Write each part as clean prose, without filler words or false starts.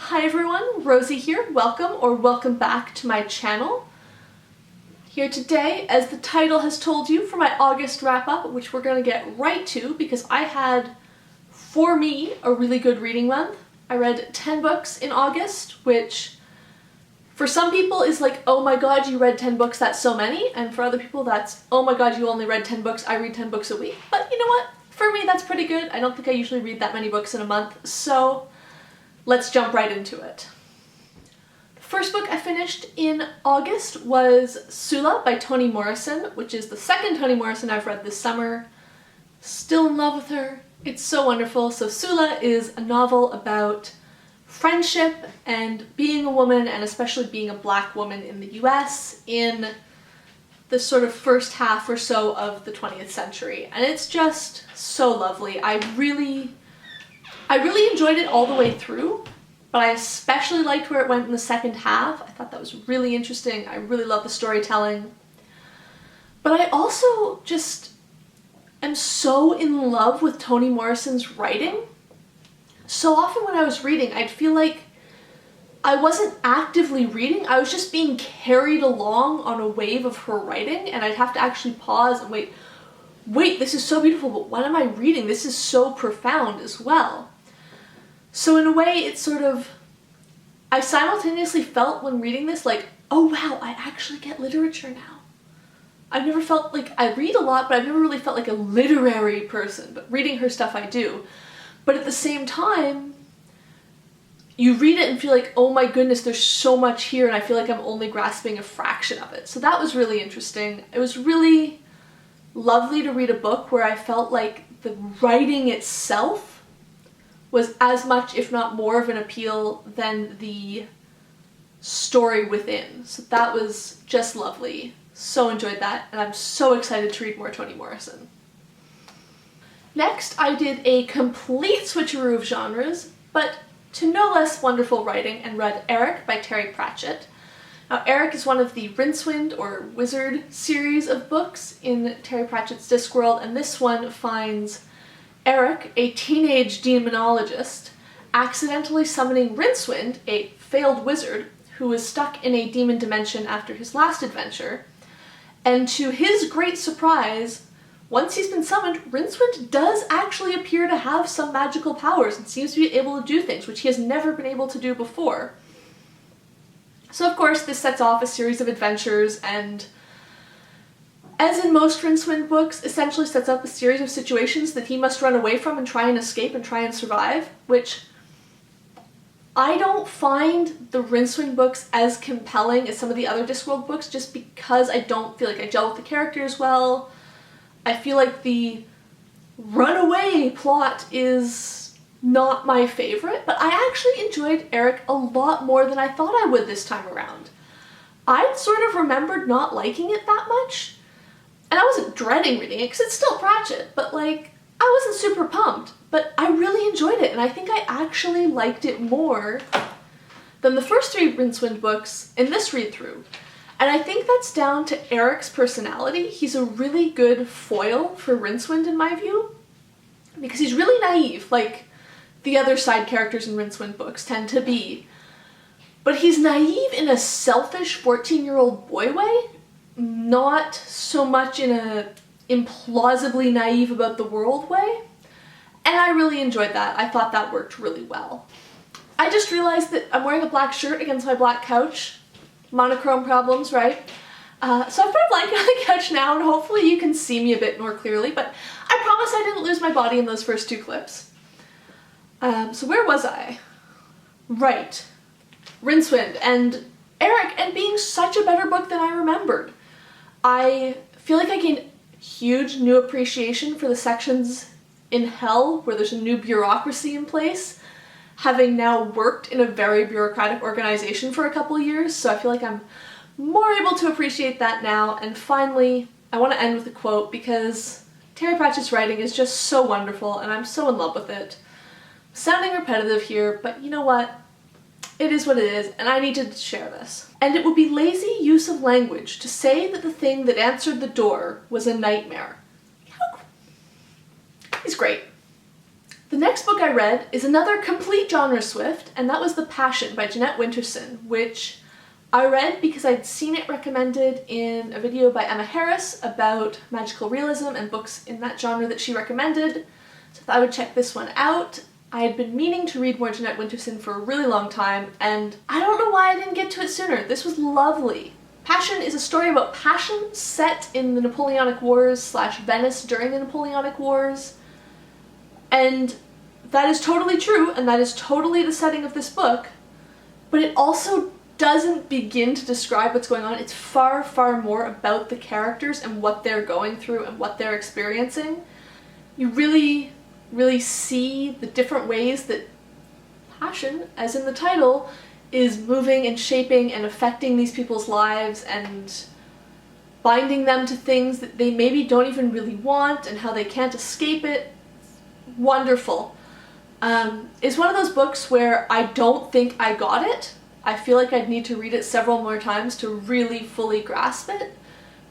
Hi everyone, Rosie here. Welcome back to my channel. Here today, as the title has told you, for my August wrap-up, which we're going to get right to because I had, for me, a really good reading month. I read 10 books in August, which for some people is like, oh my god, you read 10 books, that's so many, and for other people that's, oh my god, you only read 10 books, I read 10 books a week. But you know what? For me, that's pretty good. I don't think I usually read that many books in a month, so let's jump right into it. The first book I finished in August was Sula by Toni Morrison, which is the second Toni Morrison I've read this summer. Still in love with her. It's so wonderful. So Sula is a novel about friendship and being a woman, and especially being a black woman in the US in the sort of first half or so of the 20th century. And it's just so lovely. I really enjoyed it all the way through, but I especially liked where it went in the second half. I thought that was really interesting. I really love the storytelling. But I also just am so in love with Toni Morrison's writing. So often when I was reading, I'd feel like I wasn't actively reading, I was just being carried along on a wave of her writing, and I'd have to actually pause and wait, this is so beautiful, but what am I reading? This is so profound as well. So in a way, it's sort of, I simultaneously felt when reading this like, oh wow, I actually get literature now. I've never felt like, I read a lot, but I've never really felt like a literary person, but reading her stuff I do. But at the same time, you read it and feel like, oh my goodness, there's so much here, and I feel like I'm only grasping a fraction of it. So that was really interesting. It was really lovely to read a book where I felt like the writing itself was as much, if not more, of an appeal than the story within. So that was just lovely. So enjoyed that, and I'm so excited to read more Toni Morrison. Next, I did a complete switcheroo of genres, but to no less wonderful writing, and read Eric by Terry Pratchett. Now, Eric is one of the Rincewind or Wizard series of books in Terry Pratchett's Discworld, and this one finds Eric, a teenage demonologist, accidentally summoning Rincewind, a failed wizard who is stuck in a demon dimension after his last adventure, and to his great surprise, once he's been summoned, Rincewind does actually appear to have some magical powers and seems to be able to do things which he has never been able to do before. So of course this sets off a series of adventures, and as in most Rincewind books, essentially sets up a series of situations that he must run away from and try and escape and try and survive, which I don't find the Rincewind books as compelling as some of the other Discworld books, just because I don't feel like I gel with the characters well. I feel like the runaway plot is not my favorite, but I actually enjoyed Eric a lot more than I thought I would this time around. I'd sort of remembered not liking it that much, and I wasn't dreading reading it because it's still Pratchett, but like, I wasn't super pumped, but I really enjoyed it, and I think I actually liked it more than the first three Rincewind books in this read-through. And I think that's down to Eric's personality. He's a really good foil for Rincewind in my view, because he's really naive, like the other side characters in Rincewind books tend to be. But he's naive in a selfish 14-year-old boy way, not so much in a implausibly naive about the world way. And I really enjoyed that. I thought that worked really well. I just realized that I'm wearing a black shirt against my black couch. Monochrome problems, right? So I've put a blanket on the couch now, and hopefully you can see me a bit more clearly, but I promise I didn't lose my body in those first two clips. So where was I? Right. Rincewind and Eric, and being such a better book than I remembered. I feel like I gained huge new appreciation for the sections in Hell where there's a new bureaucracy in place, having now worked in a very bureaucratic organization for a couple of years, so I feel like I'm more able to appreciate that now. And finally, I want to end with a quote because Terry Pratchett's writing is just so wonderful and I'm so in love with it. Sounding repetitive here, but you know what? It is what it is, and I need to share this. And it would be lazy use of language to say that the thing that answered the door was a nightmare. He's great. The next book I read is another complete genre swift, and that was The Passion by Jeanette Winterson, which I read because I'd seen it recommended in a video by Emma Harris about magical realism and books in that genre that she recommended, so I thought I would check this one out. I had been meaning to read more Jeanette Winterson for a really long time, and I don't know why I didn't get to it sooner. This was lovely. Passion is a story about passion set in the Napoleonic Wars / Venice during the Napoleonic Wars, and that is totally true, and that is totally the setting of this book, but it also doesn't begin to describe what's going on. It's far, far more about the characters and what they're going through and what they're experiencing. You really, really see the different ways that passion, as in the title, is moving and shaping and affecting these people's lives and binding them to things that they maybe don't even really want and how they can't escape it. Wonderful. It's one of those books where I don't think I got it. I feel like I'd need to read it several more times to really fully grasp it,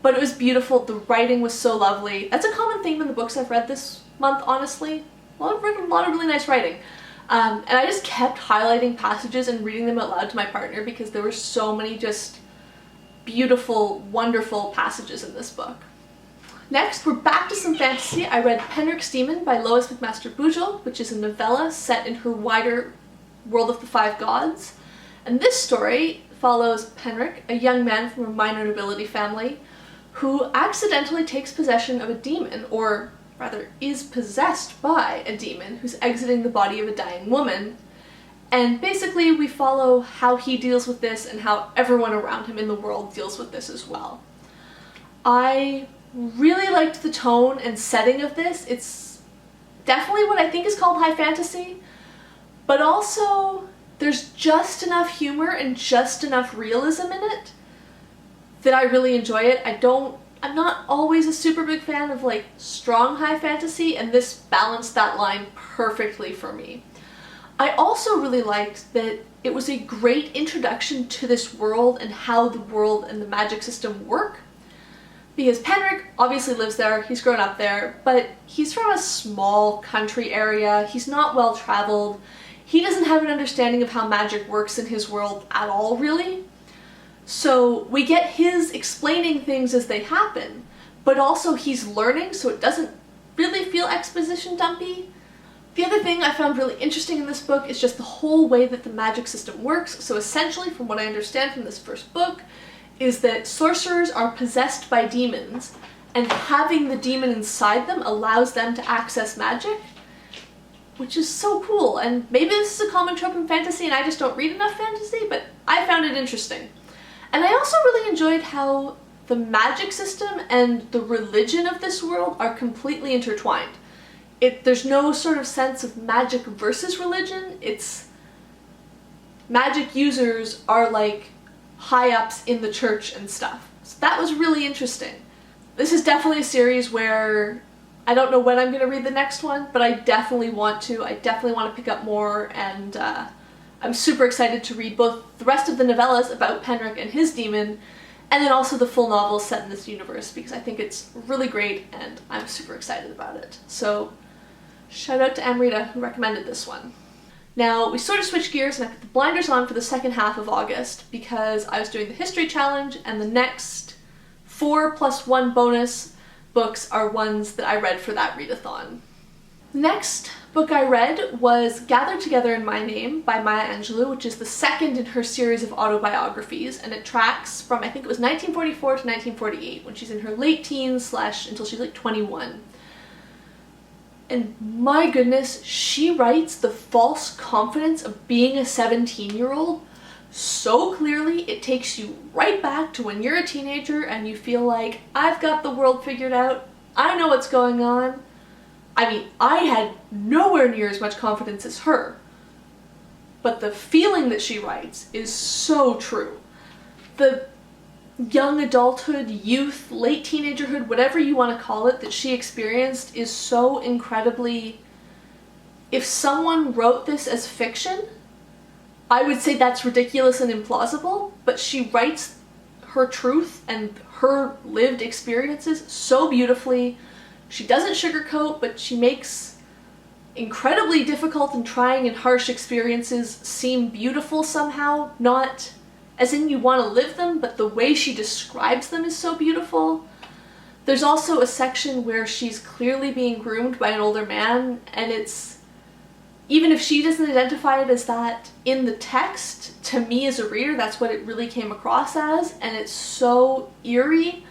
but it was beautiful. The writing was so lovely. That's a common theme in the books I've read this month, honestly. I've read a lot of really nice writing. And I just kept highlighting passages and reading them out loud to my partner because there were so many just beautiful, wonderful passages in this book. Next, we're back to some fantasy. I read Penric Demon by Lois McMaster Bujold, which is a novella set in her wider world of the Five Gods. And this story follows Penric, a young man from a minor nobility family, who accidentally takes possession of a demon, or rather is possessed by a demon who's exiting the body of a dying woman. And basically we follow how he deals with this and how everyone around him in the world deals with this as well. I really liked the tone and setting of this. It's definitely what I think is called high fantasy, but also there's just enough humor and just enough realism in it that I really enjoy it. I'm not always a super big fan of like strong high fantasy, and this balanced that line perfectly for me. I also really liked that it was a great introduction to this world and how the world and the magic system work. Because Penric obviously lives there, he's grown up there, but he's from a small country area, he's not well traveled, he doesn't have an understanding of how magic works in his world at all, really. So we get his explaining things as they happen, but also he's learning, so it doesn't really feel exposition dumpy. The other thing I found really interesting in this book is just the whole way that the magic system works. So essentially, from what I understand from this first book, is that sorcerers are possessed by demons, and having the demon inside them allows them to access magic, which is so cool. And maybe this is a common trope in fantasy and I just don't read enough fantasy, but I found it interesting. And I also really enjoyed how the magic system and the religion of this world are completely intertwined. There's no sort of sense of magic versus religion. It's magic users are like high-ups in the church and stuff. So that was really interesting. This is definitely a series where I don't know when I'm going to read the next one, but I definitely want to. I definitely want to pick up more, and I'm super excited to read both the rest of the novellas about Penric and his demon, and then also the full novel set in this universe, because I think it's really great and I'm super excited about it. So shout out to Amrita who recommended this one. Now, we sort of switched gears and I put the blinders on for the second half of August because I was doing the history challenge, and the next 4+1 bonus books are ones that I read for that readathon. The next book I read was Gathered Together in My Name by Maya Angelou, which is the second in her series of autobiographies, and it tracks from, I think it was 1944 to 1948, when she's in her late teens / until she's like 21. And my goodness, she writes the false confidence of being a 17-year-old so clearly. It takes you right back to when you're a teenager and you feel like, I've got the world figured out, I know what's going on. I mean, I had nowhere near as much confidence as her, but the feeling that she writes is so true. The young adulthood, youth, late teenagerhood, whatever you want to call it, that she experienced is so incredibly... If someone wrote this as fiction, I would say that's ridiculous and implausible, but she writes her truth and her lived experiences so beautifully. She doesn't sugarcoat, but she makes incredibly difficult and trying and harsh experiences seem beautiful somehow, not as in you want to live them, but the way she describes them is so beautiful. There's also a section where she's clearly being groomed by an older man, and it's, even if she doesn't identify it as that in the text, to me as a reader, that's what it really came across as, and it's so eerie.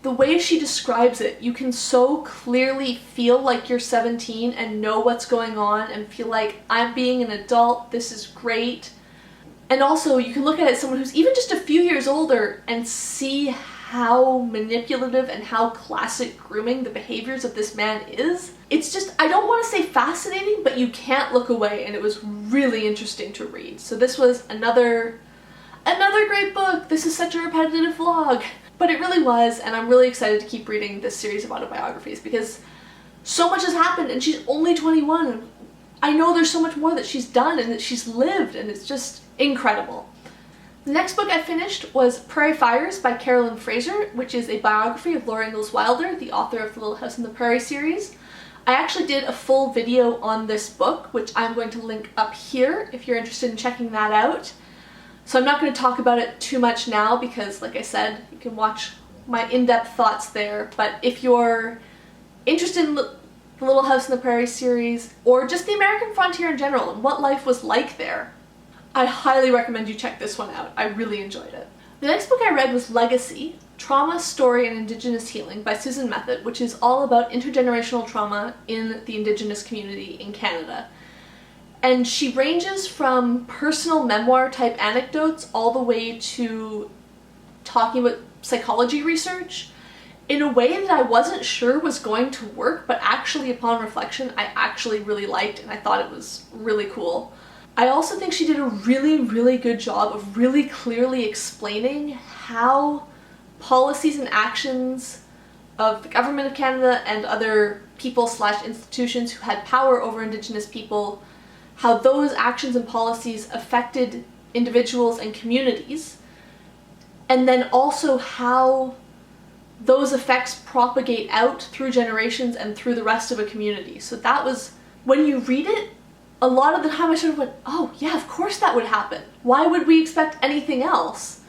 The way she describes it, you can so clearly feel like you're 17 and know what's going on and feel like, I'm being an adult, this is great. And also, you can look at it as someone who's even just a few years older and see how manipulative and how classic grooming the behaviors of this man is. It's just, I don't want to say fascinating, but you can't look away, and it was really interesting to read. So this was another great book. This is such a repetitive vlog, but it really was, and I'm really excited to keep reading this series of autobiographies because so much has happened and she's only 21. I know there's so much more that she's done and that she's lived, and it's just incredible. The next book I finished was Prairie Fires by Carolyn Fraser, which is a biography of Laura Ingalls Wilder, the author of the Little House on the Prairie series. I actually did a full video on this book, which I'm going to link up here if you're interested in checking that out. So I'm not going to talk about it too much now because, like I said, you can watch my in-depth thoughts there, but if you're interested in the Little House on the Prairie series, or just the American frontier in general and what life was like there, I highly recommend you check this one out. I really enjoyed it. The next book I read was Legacy, Trauma, Story, and Indigenous Healing by Suzanne Methot, which is all about intergenerational trauma in the Indigenous community in Canada. And she ranges from personal memoir type anecdotes all the way to talking about psychology research in a way that I wasn't sure was going to work, but actually upon reflection I actually really liked, and I thought it was really cool. I also think she did a really good job of really clearly explaining how policies and actions of the Government of Canada and other people/institutions who had power over Indigenous people, how those actions and policies affected individuals and communities, and then also how those effects propagate out through generations and through the rest of a community. So that was, when you read it, a lot of the time I sort of went, oh yeah, of course that would happen. Why would we expect anything else?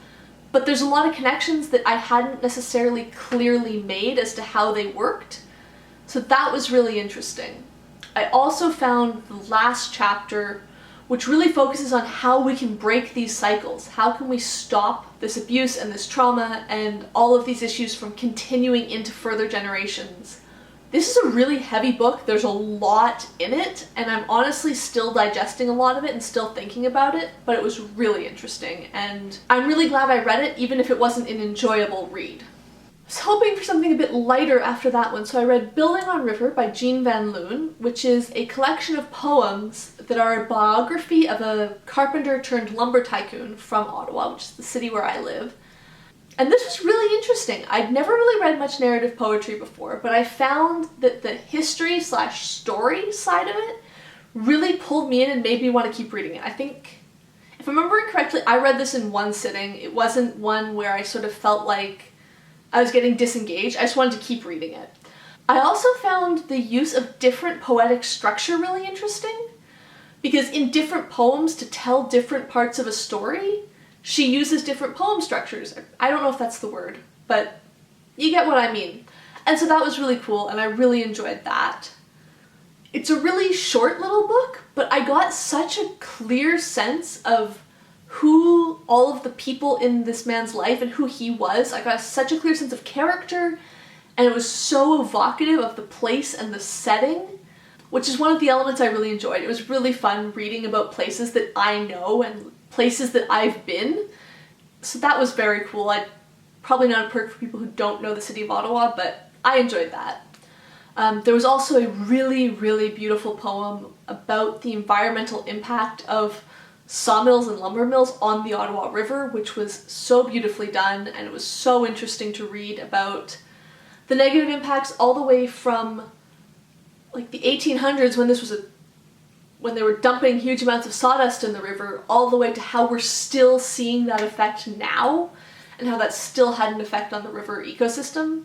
But there's a lot of connections that I hadn't necessarily clearly made as to how they worked. So that was really interesting. I also found the last chapter, which really focuses on how we can break these cycles. How can we stop this abuse and this trauma and all of these issues from continuing into further generations? This is a really heavy book. There's a lot in it, and I'm honestly still digesting a lot of it and still thinking about it, but it was really interesting, and I'm really glad I read it, even if it wasn't an enjoyable read. I was hoping for something a bit lighter after that one, so I read Building on River by Jean Van Loon, which is a collection of poems that are a biography of a carpenter turned lumber tycoon from Ottawa, which is the city where I live. And this was really interesting. I'd never really read much narrative poetry before, but I found that the history/story side of it really pulled me in and made me want to keep reading it. I think, if I'm remembering correctly, I read this in one sitting. It wasn't one where I sort of felt like I was getting disengaged. I just wanted to keep reading it. I also found the use of different poetic structure really interesting, because in different poems, to tell different parts of a story, she uses different poem structures. I don't know if that's the word, but you get what I mean. And so that was really cool, and I really enjoyed that. It's a really short little book, but I got such a clear sense of who all of the people in this man's life and who he was. I got such a clear sense of character, and it was so evocative of the place and the setting, which is one of the elements I really enjoyed. It was really fun reading about places that I know and places that I've been. So that was very cool. Probably not a perk for people who don't know the city of Ottawa, but I enjoyed that. There was also a really beautiful poem about the environmental impact of sawmills and lumber mills on the Ottawa River, which was so beautifully done, and it was so interesting to read about the negative impacts all the way from like the 1800s when they were dumping huge amounts of sawdust in the river, all the way to how we're still seeing that effect now, and how that still had an effect on the river ecosystem.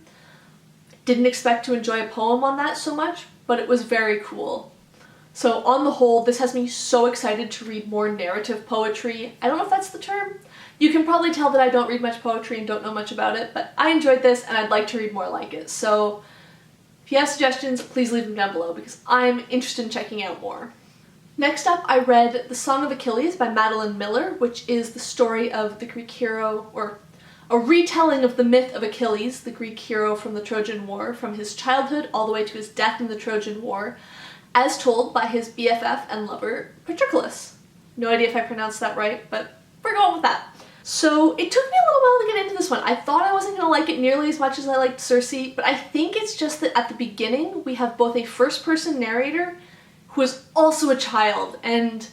Didn't expect to enjoy a poem on that so much, but it was very cool. So on the whole, this has me so excited to read more narrative poetry. I don't know if that's the term. You can probably tell that I don't read much poetry and don't know much about it, but I enjoyed this and I'd like to read more like it. So if you have suggestions, please leave them down below because I'm interested in checking out more. Next up, I read The Song of Achilles by Madeline Miller, which is the story of the Greek hero, or a retelling of the myth of Achilles, the Greek hero from the Trojan War, from his childhood all the way to his death in the Trojan War, as told by his BFF and lover, Patroclus. No idea if I pronounced that right, but we're going with that. So it took me a little while to get into this one. I thought I wasn't going to like it nearly as much as I liked Circe, but I think it's just that at the beginning we have both a first-person narrator who is also a child, and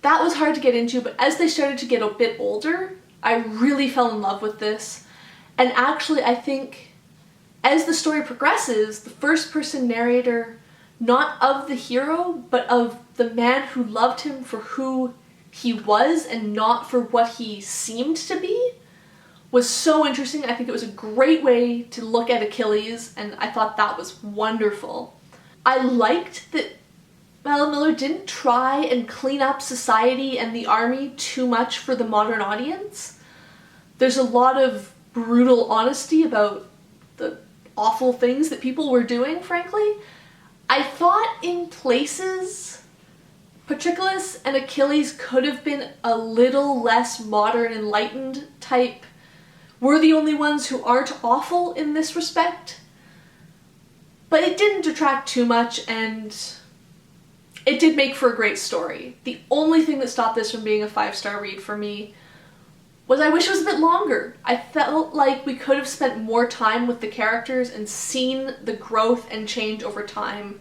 that was hard to get into, but as they started to get a bit older, I really fell in love with this. And actually, I think as the story progresses, the first-person narrator, not of the hero, but of the man who loved him for who he was and not for what he seemed to be, was so interesting. I think it was a great way to look at Achilles, and I thought that was wonderful. I liked that Madeline Miller didn't try and clean up society and the army too much for the modern audience. There's a lot of brutal honesty about the awful things that people were doing, frankly. I thought in places Patroclus and Achilles could have been a little less modern, enlightened type. We're the only ones who aren't awful in this respect. But it didn't detract too much, and it did make for a great story. The only thing that stopped this from being a 5-star read for me was I wish it was a bit longer. I felt like we could have spent more time with the characters and seen the growth and change over time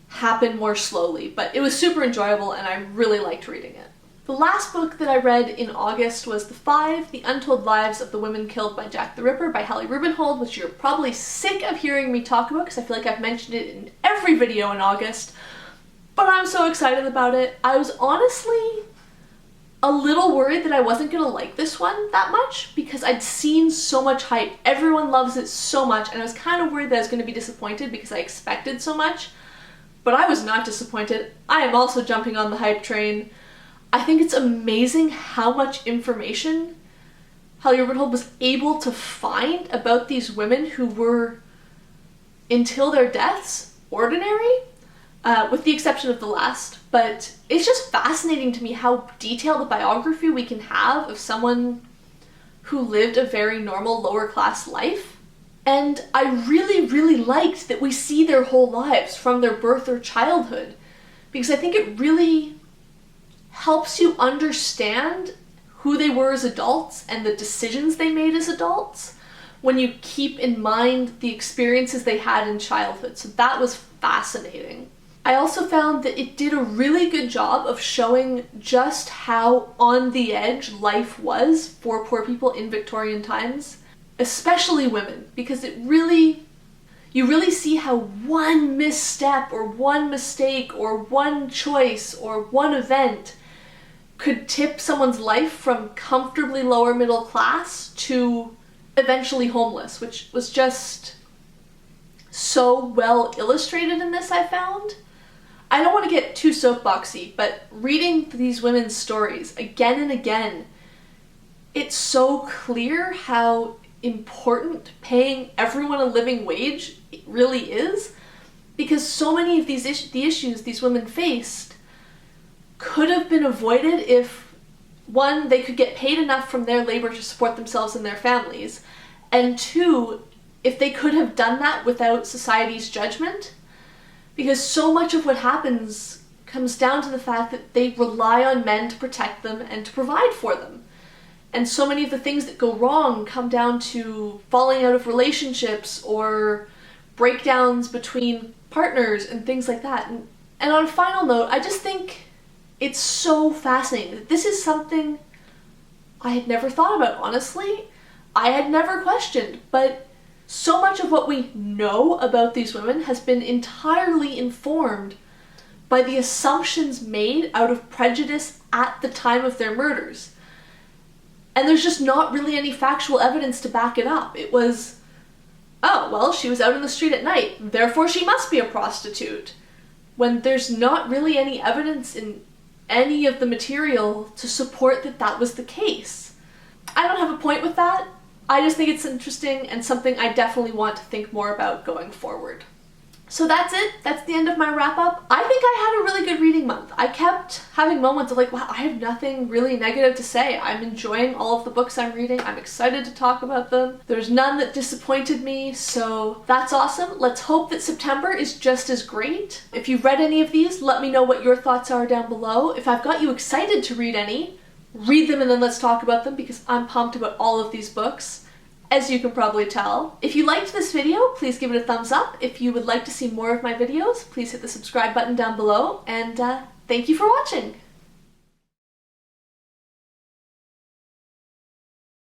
happen more slowly, but it was super enjoyable and I really liked reading it. The last book that I read in August was The Untold Lives of the Women Killed by Jack the Ripper by Hallie Rubenhold, which you're probably sick of hearing me talk about because I feel like I've mentioned it in every video in August. But I'm so excited about it. I was honestly a little worried that I wasn't going to like this one that much because I'd seen so much hype. Everyone loves it so much, and I was kind of worried that I was going to be disappointed because I expected so much. But I was not disappointed. I am also jumping on the hype train. I think it's amazing how much information Hallie Rubenhold was able to find about these women who were, until their deaths, ordinary. With the exception of the last, but it's just fascinating to me how detailed a biography we can have of someone who lived a very normal lower class life. And I really, really liked that we see their whole lives from their birth or childhood, because I think it really helps you understand who they were as adults and the decisions they made as adults when you keep in mind the experiences they had in childhood. So that was fascinating. I also found that it did a really good job of showing just how on the edge life was for poor people in Victorian times, especially women, because you really see how one misstep or one mistake or one choice or one event could tip someone's life from comfortably lower middle class to eventually homeless, which was just so well illustrated in this, I found. I don't want to get too soapboxy, but reading these women's stories again and again, it's so clear how important paying everyone a living wage really is, because so many of the issues these women faced could have been avoided if, one, they could get paid enough from their labor to support themselves and their families, and two, if they could have done that without society's judgment. Because so much of what happens comes down to the fact that they rely on men to protect them and to provide for them. And so many of the things that go wrong come down to falling out of relationships or breakdowns between partners and things like that. And on a final note, I just think it's so fascinating that this is something I had never thought about, honestly. I had never questioned, but so much of what we know about these women has been entirely informed by the assumptions made out of prejudice at the time of their murders. And there's just not really any factual evidence to back it up. It was, oh, well, she was out in the street at night, therefore she must be a prostitute. when there's not really any evidence in any of the material to support that that was the case. I don't have a point with that. I just think it's interesting and something I definitely want to think more about going forward. So that's it. That's the end of my wrap up. I think I had a really good reading month. I kept having moments of like, wow, I have nothing really negative to say. I'm enjoying all of the books I'm reading. I'm excited to talk about them. There's none that disappointed me, so that's awesome. Let's hope that September is just as great. If you've read any of these, let me know what your thoughts are down below. If I've got you excited to read any, read them and then let's talk about them because I'm pumped about all of these books, as you can probably tell. If you liked this video, please give it a thumbs up. If you would like to see more of my videos, please hit the subscribe button down below, and thank you for watching!